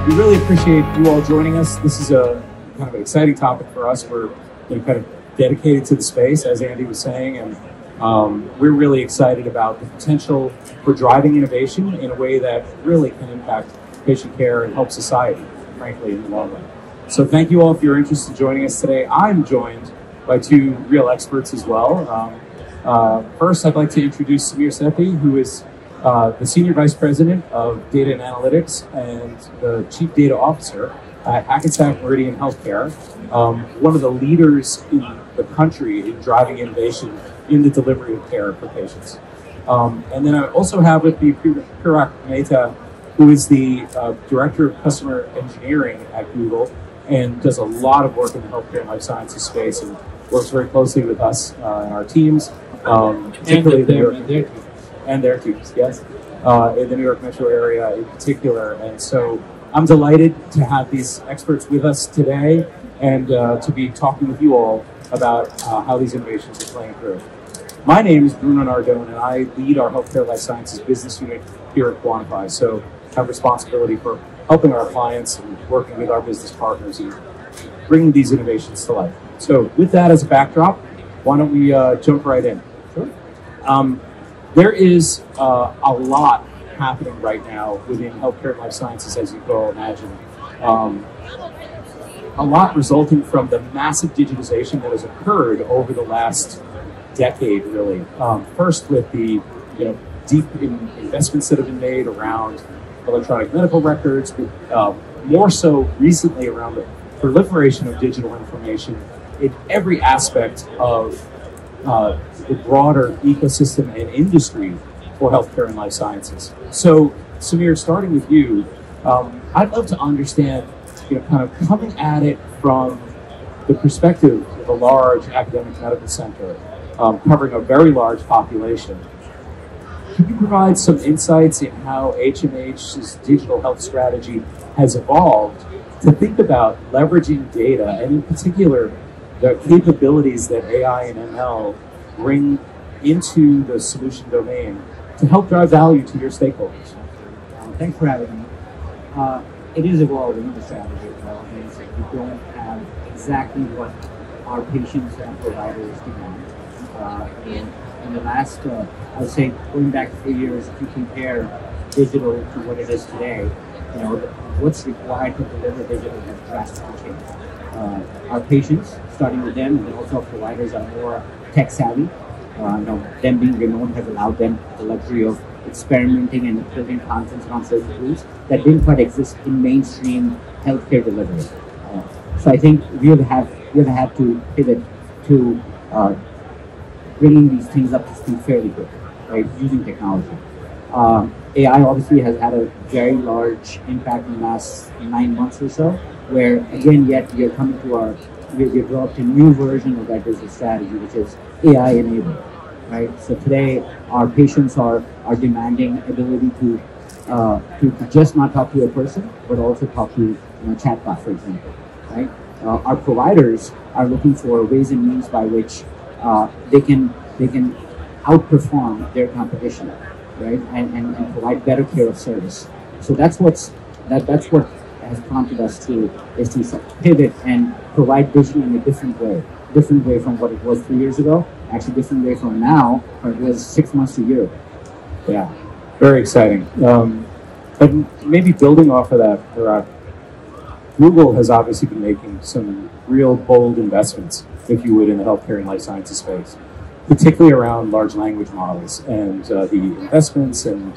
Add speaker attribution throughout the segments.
Speaker 1: We really appreciate you all joining us. This is a kind of an exciting topic for us. We're kind of dedicated to the space, as Andy was saying, and we're really excited about the potential for driving innovation in a way that really can impact patient care and help society, frankly, in the long run. So thank you all for your interest in joining us today. I'm joined by two real experts as well. First, I'd like to introduce Samir Sethi, who is the Senior Vice President of Data and Analytics and the Chief Data Officer at Hackensack Meridian Healthcare, one of the leaders in the country in driving innovation in the delivery of care for patients. And then I also have with me Prerak Mehta, who is the Director of Customer Engineering at Google and does a lot of work in the healthcare and life sciences space and works very closely with us and our teams, particularly and their teams, yes, in the New York metro area in particular. And so I'm delighted to have these experts with us today and to be talking with you all about how these innovations are playing through. My name is Bruno Nardone, and I lead our healthcare life sciences business unit here at Quantiphi. So I have responsibility for helping our clients and working with our business partners and bringing these innovations to life. So with that as a backdrop, why don't we jump right in? Sure. There is a lot happening right now within healthcare and life sciences, as you can all imagine. A lot resulting from the massive digitization that has occurred over the last decade, really. First with the deep investments that have been made around electronic medical records, but more so recently around the proliferation of digital information in every aspect of the broader ecosystem and industry for healthcare and life sciences. So, Samir, starting with you, I'd love to understand, kind of coming at it from the perspective of a large academic medical center covering a very large population. Can you provide some insights in how HMH's digital health strategy has evolved to think about leveraging data, and in particular, the capabilities that AI and ML bring into the solution domain to help drive value to your stakeholders?
Speaker 2: Thanks for having me. It is evolving, the strategy evolving. We don't have exactly what our patients and providers demand. In the last, I would say, going back 3 years, if you compare digital to what it is today, what's required to deliver digital has drastically changed. Our patients, starting with them, and then also our providers are more tech savvy. Them being remote has allowed them the luxury of experimenting and building content on certain tools that didn't quite exist in mainstream healthcare delivery. So I think we have had to pivot to bringing these things up to speed fairly quickly, right? Using technology. AI obviously has had a very large impact in the last 9 months or so, where again, yet we are coming to we've developed a new version of that business strategy, which is AI enabled, right? So today, our patients are demanding ability to just not talk to a person, but also talk to a chatbot, for example, right? Our providers are looking for ways and means by which they can outperform their competition, right? And provide better care of service. So that's what has prompted us to pivot and provide digital in a different way from what it was 3 years ago, actually different way from now, or it was 6 months to a year ago.
Speaker 1: Yeah, very exciting. But maybe building off of that, Google has obviously been making some real bold investments, if you would, in the healthcare and life sciences space, particularly around large language models and the investments and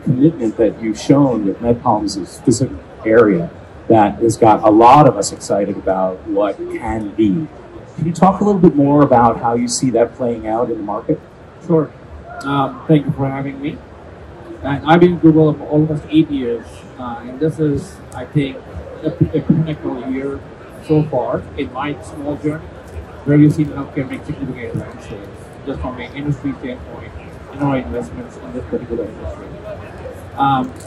Speaker 1: commitment that you've shown with MedPalm as a specific area that has got a lot of us excited about what can be. Can you talk a little bit more about how you see that playing out in the market?
Speaker 3: Sure. Thank you for having me. And I've been in Google for almost 8 years, and this is, I think, a pinnacle year so far in my small journey, where you've seen healthcare make significant advances, just from an industry standpoint, in our investments in this particular industry.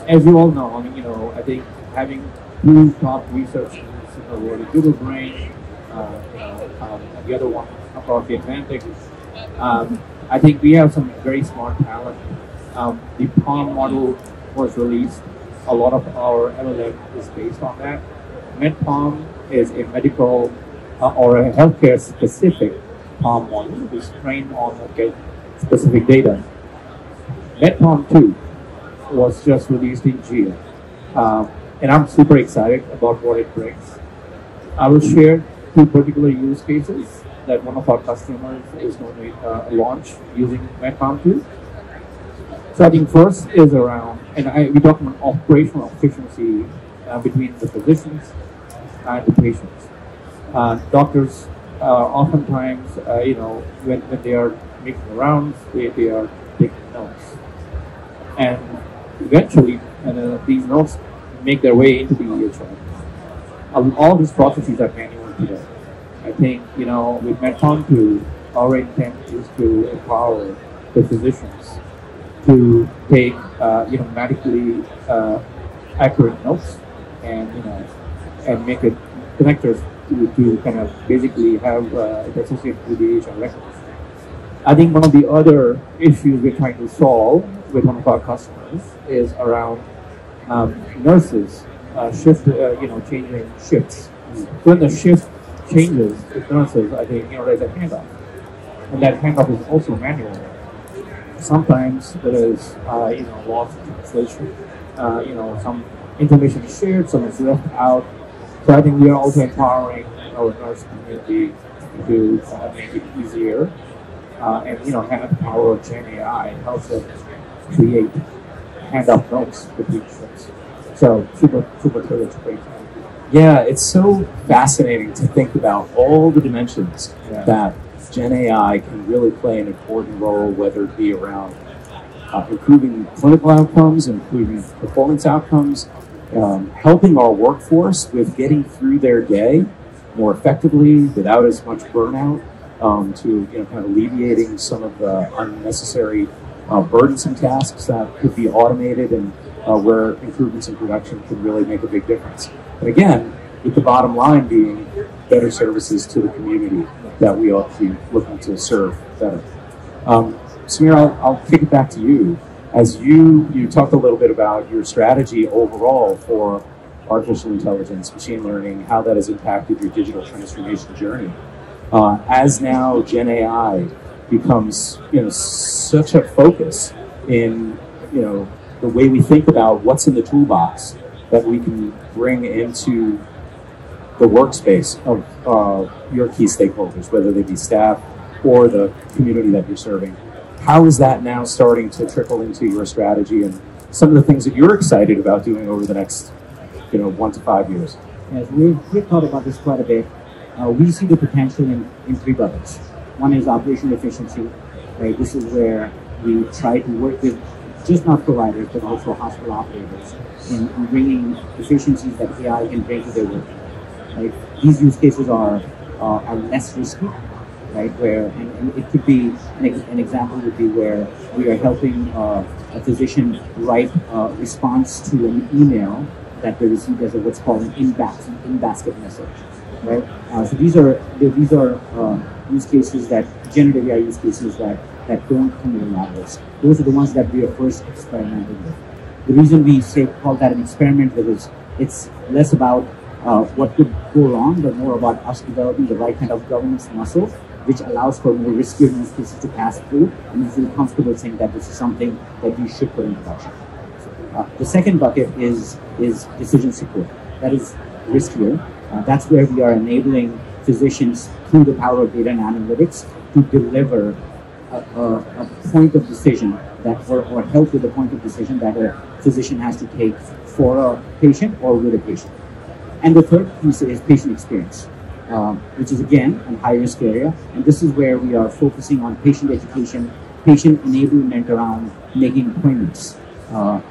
Speaker 3: As you all know, I think having two top research teams in the world, Google Brain, and the other one across the Atlantic, I think we have some very smart talent. The Palm model was released a lot of our LLM is based on that. MedPalm is a medical or a healthcare specific Palm model, which is trained on okay, specific data. MedPalm 2 was just released in June, and I'm super excited about what it brings. I will share two particular use cases that one of our customers is going to launch using MedPalm 2. So I think first is around, and we talk about operational efficiency between the physicians and the patients. Doctors oftentimes, when they are making the rounds, they are taking notes. And eventually, these notes make their way into the EHR. All these processes are manual today. I think, with MedPalm 2, our intent is to empower the physicians to take, medically accurate notes and make it connectors to kind of basically have it associated with the EHR records. I think one of the other issues we're trying to solve with one of our customers is around nurses changing shifts. When the shift changes with nurses, I think there's a handoff, and that handoff is also manual. Sometimes there is lost in translation. Some information is shared, some is left out. So I think we are also empowering our nurse community to make it easier. And have the power of Gen AI helps them create handoff notes between shifts. So super thrilled to bring that.
Speaker 1: Yeah, it's so fascinating to think about all the dimensions that Gen AI can really play an important role, whether it be around improving clinical outcomes, improving performance outcomes, helping our workforce with getting through their day more effectively without as much burnout, to kind of alleviating some of the unnecessary burdensome tasks that could be automated, and where improvements in production can really make a big difference. And again, with the bottom line being better services to the community that we ought to be looking to serve better. Samir, I'll kick it back to you. As you talked a little bit about your strategy overall for artificial intelligence, machine learning, how that has impacted your digital transformation journey. As now Gen AI becomes such a focus in the way we think about what's in the toolbox that we can bring into the workspace of your key stakeholders, whether they be staff or the community that you're serving. How is that now starting to trickle into your strategy and some of the things that you're excited about doing over the next 1 to 5 years?
Speaker 2: Yes, we've thought about this quite a bit. We see the potential in three buckets. One is operational efficiency, right? This is where we try to work with just not providers, but also hospital operators in bringing efficiencies that AI can bring to their work. Right? These use cases are less risky, right? Where and it could be an example would be where we are helping a physician write a response to an email that they received as what's called an in-basket message. Right. So these are use cases that generative AI use cases that don't come with a lot of risk. Those are the ones that we are first experimenting with. The reason we call that an experiment is it's less about what could go wrong, but more about us developing the right kind of governance muscle, which allows for more riskier use cases to pass through, and we feel comfortable saying that this is something that we should put in production. The second bucket is decision support. That is riskier. That's where we are enabling physicians through the power of data and analytics to deliver a point of decision or help with a point of decision that a physician has to take for a patient or with a patient. And the third piece is patient experience, which is again a high risk area. And this is where we are focusing on patient education, patient enablement around making appointments. A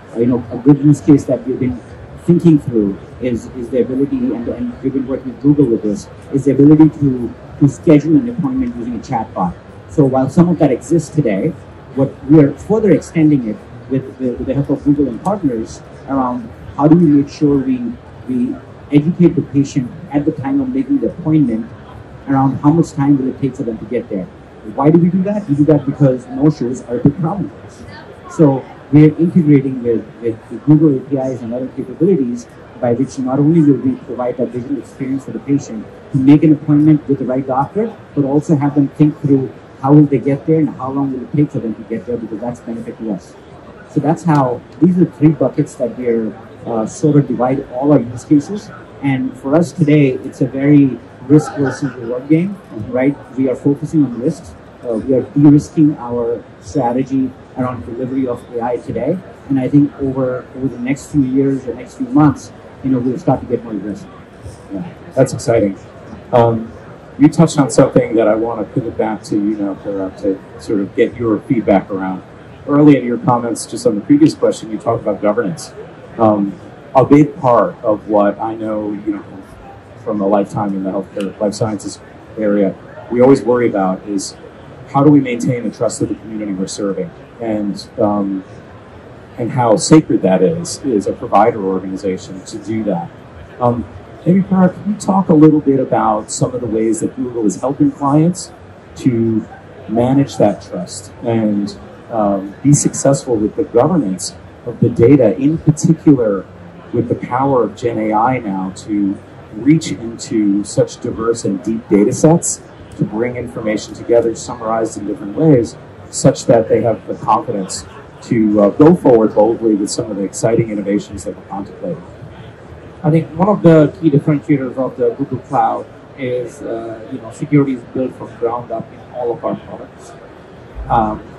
Speaker 2: good use case that we've been thinking through is the ability, and we've been working with Google with this, is the ability to schedule an appointment using a chatbot. So while some of that exists today, what we are further extending it with the help of Google and partners around how do we make sure we educate the patient at the time of making the appointment around how much time will it take for them to get there. Why do we do that? We do that because no-shows are a big problem for us. So we're integrating with the Google APIs and other capabilities by which not only will we provide that digital experience for the patient to make an appointment with the right doctor, but also have them think through how will they get there and how long will it take for them to get there, because that's benefit to us. So that's how, these are the three buckets that we're sort of divide all our use cases. And for us today, it's a very risk versus reward game, right? We are focusing on risks. We are de-risking our strategy around delivery of AI today. And I think over the next few years or next few months, we'll start to get more risk.
Speaker 1: Yeah, that's exciting. You touched on something that I want to pivot back to you now, Prerak, to sort of get your feedback around. Early in your comments, just on the previous question, you talked about governance. A big part of what I know, from a lifetime in the healthcare, life sciences area, we always worry about is how do we maintain the trust of the community we're serving, and how sacred that is a provider organization to do that. Maybe, Prerak, can you talk a little bit about some of the ways that Google is helping clients to manage that trust and be successful with the governance of the data, in particular with the power of Gen AI now to reach into such diverse and deep data sets, to bring information together summarized in different ways, such that they have the confidence to go forward boldly with some of the exciting innovations that we're contemplating?
Speaker 3: I think one of the key differentiators of the Google Cloud is, security is built from ground up in all of our products.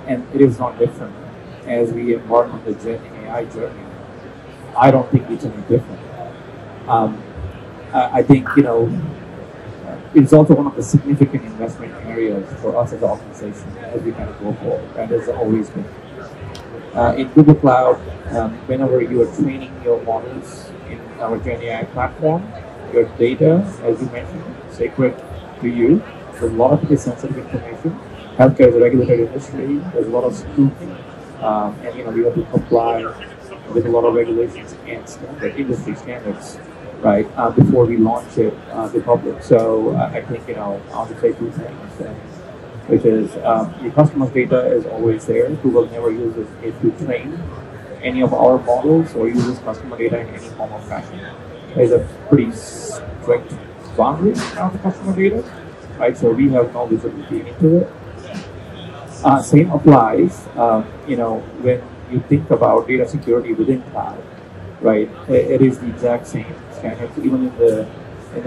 Speaker 3: And it is not different as we embark on the Gen AI journey. I don't think it's any different. I think, it's also one of the significant investment areas for us as an organization as we kind of go forward, and has always been. In Google Cloud, whenever you are training your models in our Gen AI platform, your data, as you mentioned, sacred to you. So a lot of it is sensitive information. Healthcare is a regulated industry. There's a lot of scrutiny, and we have to comply with a lot of regulations and industry standards, right? Before we launch it to public. So I think I want to say two things, which is your customer's data is always there. Google never uses it to train any of our models or uses customer data in any form or fashion. There's a pretty strict boundary around the customer data, right? So we have no visibility into it. Same applies, when you think about data security within cloud, right? It is the exact same standards, even in the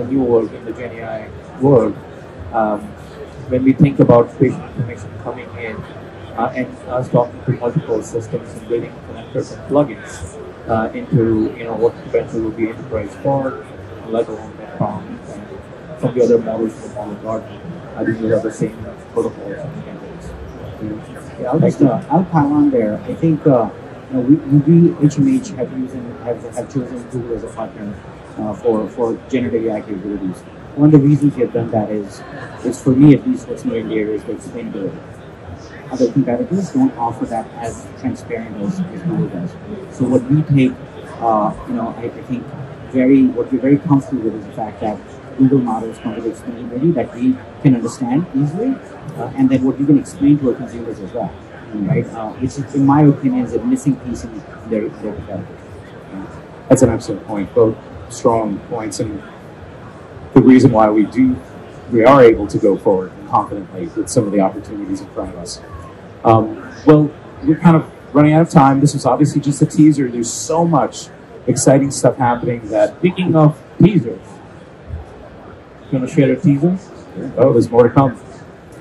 Speaker 3: new world, in the Gen AI world. When we think about patient information coming in and us talking to multiple systems and building connectors and plugins into what potentially will be enterprise Spark, let alone Mehta, and some of the other models in the model garden. I think we have the same protocols and standards.
Speaker 2: Yeah, I'll pile on there. I think we HMH have chosen Google as a partner for generative AI capabilities. One of the reasons we have done that is for me at least, what's near and dear is the explainability. Other competitors don't offer that as transparent as Google does. So what we take, I think what we're very comfortable with is the fact that Google models come with explainability that we can understand easily, and then what we can explain to our consumers as well, right? Which is, in my opinion, is a missing piece in their competitors.
Speaker 1: That's an excellent point. Both strong points, and the reason why we are able to go forward confidently with some of the opportunities in front of us. Well, we're kind of running out of time. This was obviously just a teaser. There's so much exciting stuff happening that,
Speaker 3: Speaking of teasers, you want to share a teaser?
Speaker 1: oh, there's more to come.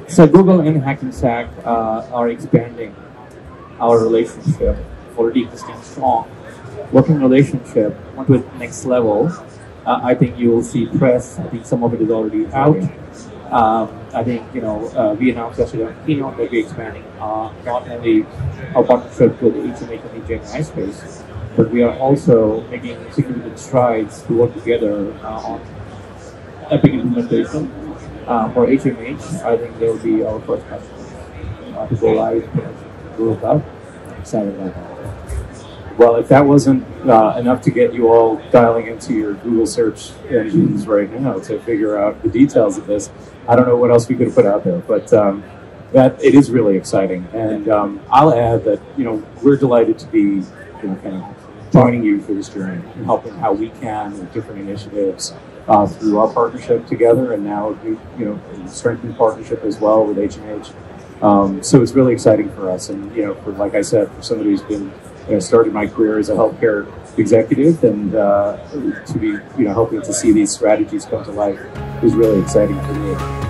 Speaker 3: So Google and Hackensack are expanding our relationship, already existing strong working relationship, onto the next level. I think you will see press. I think some of it is already out. I think we announced yesterday on keynote that we're expanding not only our partnership with HMH and the Gen AI space, but we are also making significant strides to work together on Epic implementation. For HMH, I think they will be our first customer to go live with Google Cloud. I'm excited about that.
Speaker 1: Well, if that wasn't enough to get you all dialing into your Google search engines right now to figure out the details of this, I don't know what else we could have put out there. But that it is really exciting. And I'll add that, we're delighted to be, kind of joining you for this journey and helping how we can with different initiatives through our partnership together, and now, strengthened partnership as well with H&H. So it's really exciting for us. And, like I said, for somebody who's been, started my career as a healthcare executive, and to be, helping to see these strategies come to life is really exciting for me.